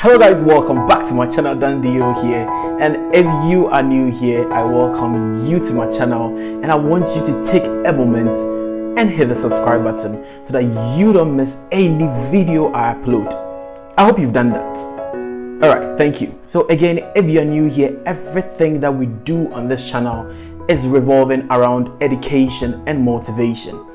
Hello guys, welcome back to my channel. Dandio here, and if you are new here, I welcome you to my channel and I want you to take a moment and hit the subscribe button so that you don't miss any video I upload. I hope you've done that. Alright, thank you. So again, if you're new here, everything that we do on this channel is revolving around education and motivation.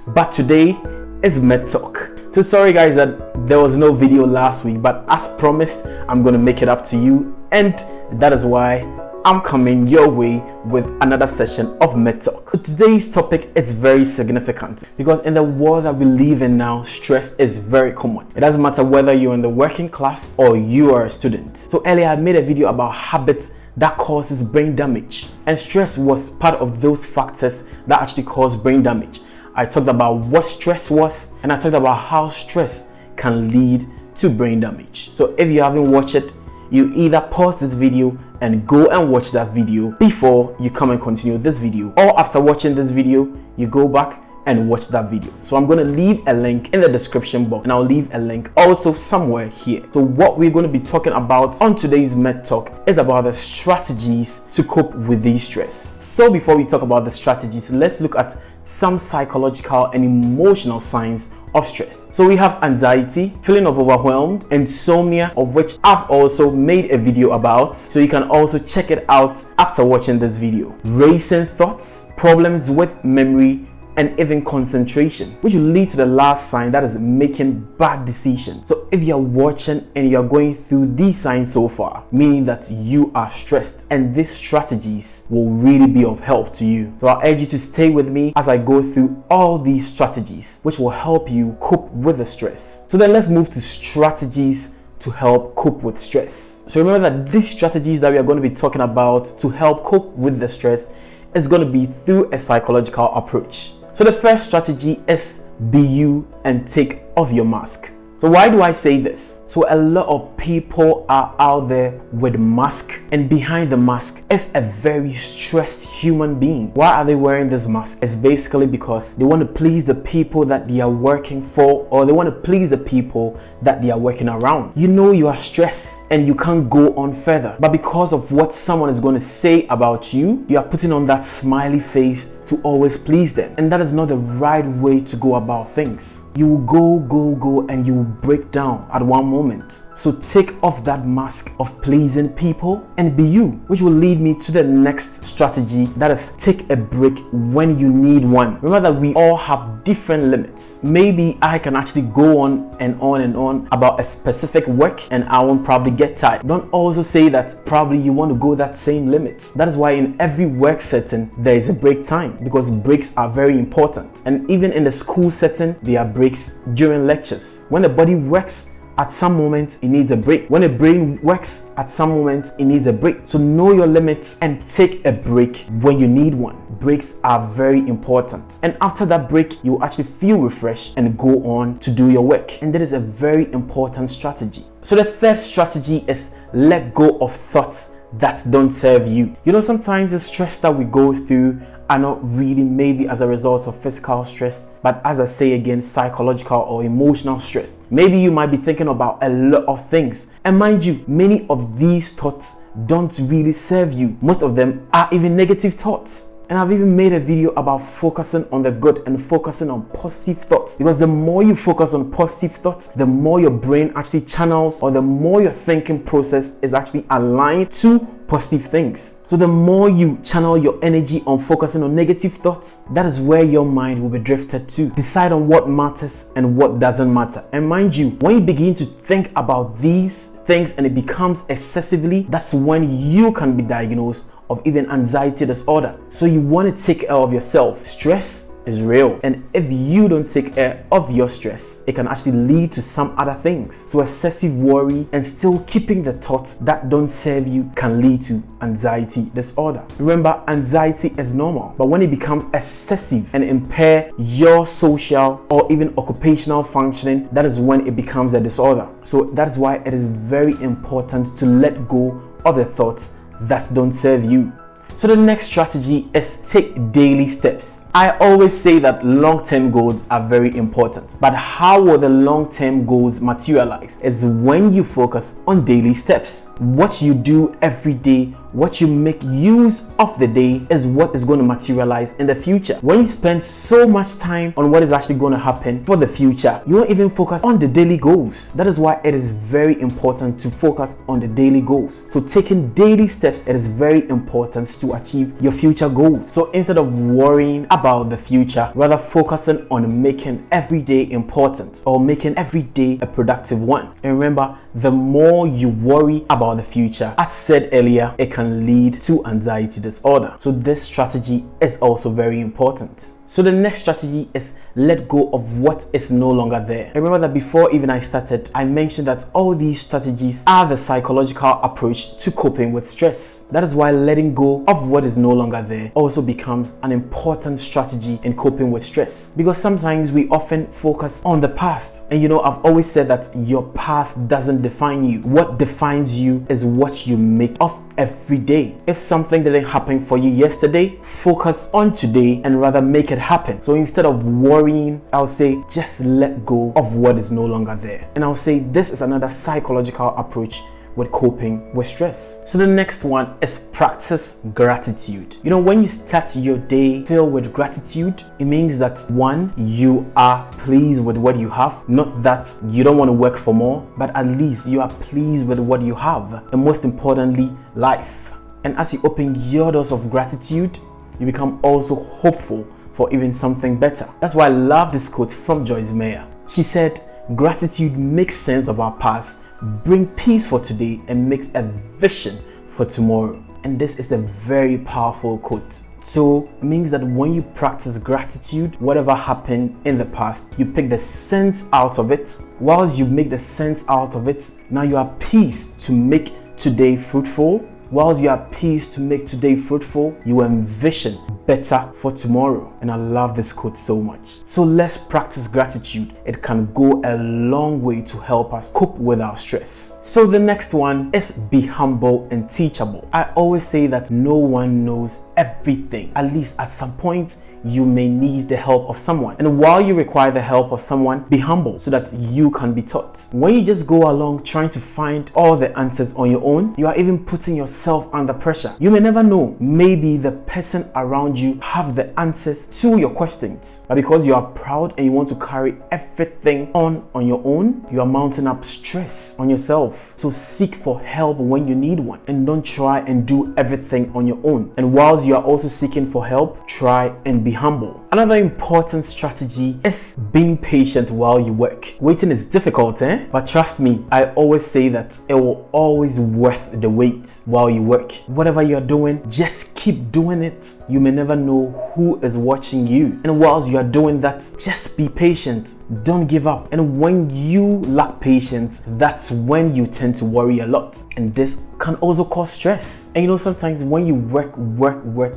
But today is Medtalk. So sorry guys that there was no video last week, but as promised, I'm going to make it up to you, and that is why I'm coming your way with another session of Medtalk. So today's topic is very significant because in the world that we live in now, stress is very common. It doesn't matter whether you're in the working class or you are a student. So earlier I made a video about habits that causes brain damage, and stress was part of those factors that actually cause brain damage. I talked about what stress was, and I talked about how stress can lead to brain damage. So if you haven't watched it, you either pause this video and go and watch that video before you come and continue this video, or after watching this video, you go back and watch that video. So I'm going to leave a link in the description box, and I'll leave a link also somewhere here. So what we're going to be talking about on today's Medtalk is about the strategies to cope with these stress. So before we talk about the strategies, let's look at some psychological and emotional signs of stress. So we have anxiety, feeling of overwhelmed, insomnia, of which I've also made a video about, so you can also check it out after watching this video. Racing thoughts, problems with memory, and even concentration, which will lead to the last sign, that is making bad decisions. So if you're watching and you're going through these signs so far, meaning that you are stressed, and these strategies will really be of help to you. So I urge you to stay with me as I go through all these strategies which will help you cope with the stress. So then let's move to strategies to help cope with stress. So remember that these strategies that we are going to be talking about to help cope with the stress is going to be through a psychological approach. So the first strategy is be you and take off your mask. So why do I say this? So a lot of people are out there with mask, and behind the mask is a very stressed human being. Why are they wearing this mask? It's basically because they want to please the people that they are working for, or they want to please the people that they are working around. You know you are stressed and you can't go on further, but because of what someone is going to say about you, you are putting on that smiley face to always please them, and that is not the right way to go about things. You will go and you will break down at one moment. So take off that mask of pleasing people and be you, which will lead me to the next strategy, that is take a break when you need one. Remember that we all have different limits. Maybe I can actually go on and on about a specific work and I won't probably get tired. Don't also say that probably you want to go that same limit. That is why in every work setting there is a break time, because breaks are very important. And even in the school setting, there are breaks during lectures. When the body works, at some moment it needs a break. When the brain works, at some moment it needs a break. So know your limits and take a break when you need one. Breaks are very important, and after that break you actually feel refreshed and go on to do your work, and that is a very important strategy. So the third strategy is let go of thoughts that don't serve you. You know, sometimes the stress that we go through are not really maybe as a result of physical stress, but as I say again, psychological or emotional stress. Maybe you might be thinking about a lot of things, and mind you, many of these thoughts don't really serve you. Most of them are even negative thoughts. And I've even made a video about focusing on the good and focusing on positive thoughts, because the more you focus on positive thoughts, the more your brain actually channels, or the more your thinking process is actually aligned to positive things. So the more you channel your energy on focusing on negative thoughts, that is where your mind will be drifted to. Decide on what matters and what doesn't matter. And mind you, when you begin to think about these things and it becomes excessively, that's when you can be diagnosed of even anxiety disorder. So you want to take care of yourself. Stress is real, and if you don't take care of your stress, it can actually lead to some other things. So excessive worry and still keeping the thoughts that don't serve you can lead to anxiety disorder. Remember, anxiety is normal, but when it becomes excessive and impair your social or even occupational functioning, that is when it becomes a disorder. So that is why it is very important to let go of the thoughts that don't serve you. So the next strategy is take daily steps. I always say that long-term goals are very important, but how will the long-term goals materialize? It's when you focus on daily steps. What you do every day, what you make use of the day is what is going to materialize in the future. When you spend so much time on what is actually going to happen for the future, you won't even focus on the daily goals. That is why it is very important to focus on the daily goals. So taking daily steps, it is very important to achieve your future goals. So instead of worrying about the future, rather focusing on making every day important or making every day a productive one. And remember, the more you worry about the future, as said earlier, it can lead to anxiety disorder. So this strategy is also very important. So the next strategy is let go of what is no longer there. Remember that before even I started, I mentioned that all these strategies are the psychological approach to coping with stress. That is why letting go of what is no longer there also becomes an important strategy in coping with stress. Because sometimes we often focus on the past. And I've always said that your past doesn't define you. What defines you is what you make of every day. If something didn't happen for you yesterday, focus on today and rather make it happen. So instead of worrying, I'll say just let go of what is no longer there. And I'll say this is another psychological approach with coping with stress. So the next one is practice gratitude. When you start your day filled with gratitude, it means that one, you are pleased with what you have. Not that you don't want to work for more, but at least you are pleased with what you have. And most importantly, life. And as you open your doors of gratitude, you become also hopeful for even something better. That's why I love this quote from Joyce Meyer. She said, "Gratitude makes sense of our past, bring peace for today, and makes a vision for tomorrow." And this is a very powerful quote. So it means that when you practice gratitude, whatever happened in the past, you pick the sense out of it. Whilst you make the sense out of it, now you are peace to make today fruitful. Whilst you are peace to make today fruitful, you envision better for tomorrow. And I love this quote so much. So let's practice gratitude. It can go a long way to help us cope with our stress. So the next one is be humble and teachable. I always say that no one knows everything. At least at some point, you may need the help of someone. And while you require the help of someone, be humble so that you can be taught. When you just go along trying to find all the answers on your own, you are even putting yourself under pressure. You may never know. Maybe the person around you have the answers to your questions. But because you are proud and you want to carry everything on your own, you are mounting up stress on yourself. So seek for help when you need one. And don't try and do everything on your own. And whilst you are also seeking for help, try and be humble. Another important strategy is being patient while you work. Waiting is difficult, but trust me, I always say that it will always worth the wait while you work. Whatever you're doing, just keep doing it. You may never know who is watching you. And whilst you are doing that, just be patient. Don't give up. And when you lack patience, that's when you tend to worry a lot. And this can also cause stress. And sometimes when you work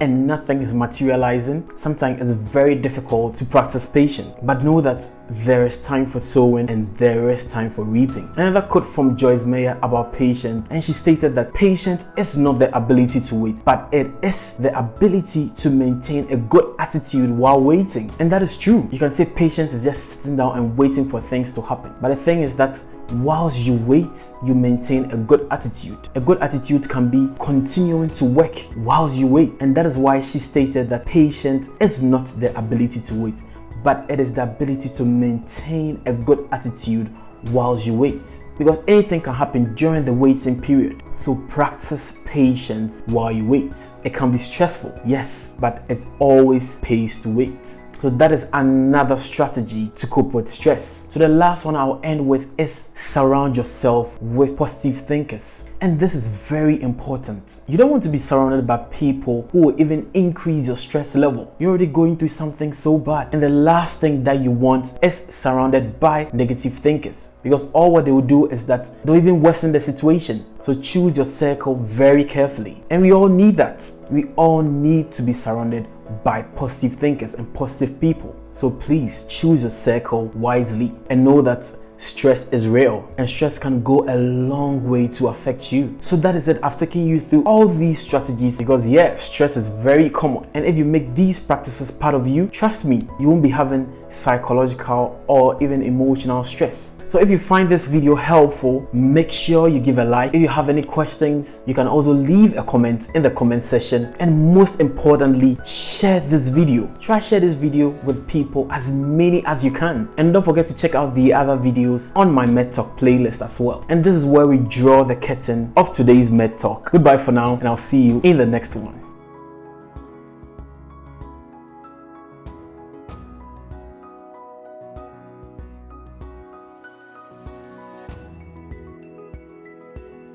and nothing is materializing, sometimes it's very difficult to practice patience. But know that there is time for sowing and there is time for reaping. Another quote from Joyce Meyer about patience, and she stated that patience is not the ability to wait, but it is the ability to maintain a good attitude while waiting. And that is true. You can say patience is just sitting down and waiting for things to happen. But the thing is that whilst you wait, you maintain a good attitude. A good attitude can be continuing to work whilst you wait. And that is why she stated that patience is not the ability to wait, but it is the ability to maintain a good attitude whilst you wait. Because anything can happen during the waiting period. So practice patience while you wait. It can be stressful, yes, but it always pays to wait. So that is another strategy to cope with stress. So the last one I'll end with is surround yourself with positive thinkers. And this is very important. You don't want to be surrounded by people who will even increase your stress level. You're already going through something so bad. And the last thing that you want is surrounded by negative thinkers. Because all what they will do is that they'll even worsen the situation. So choose your circle very carefully. And we all need that. We all need to be surrounded by positive thinkers and positive people. So please choose your circle wisely and know that stress is real and stress can go a long way to affect you. So that is it. I've taken you through all these strategies because stress is very common, and if you make these practices part of you, trust me, you won't be having psychological or even emotional stress. So if you find this video helpful, make sure you give a like. If you have any questions, you can also leave a comment in the comment section, and most importantly, share this video. Try share this video with people, as many as you can, and don't forget to check out the other videos on my Medtalk playlist as well. And this is where we draw the curtain of today's Medtalk. Goodbye for now, and I'll see you in the next one.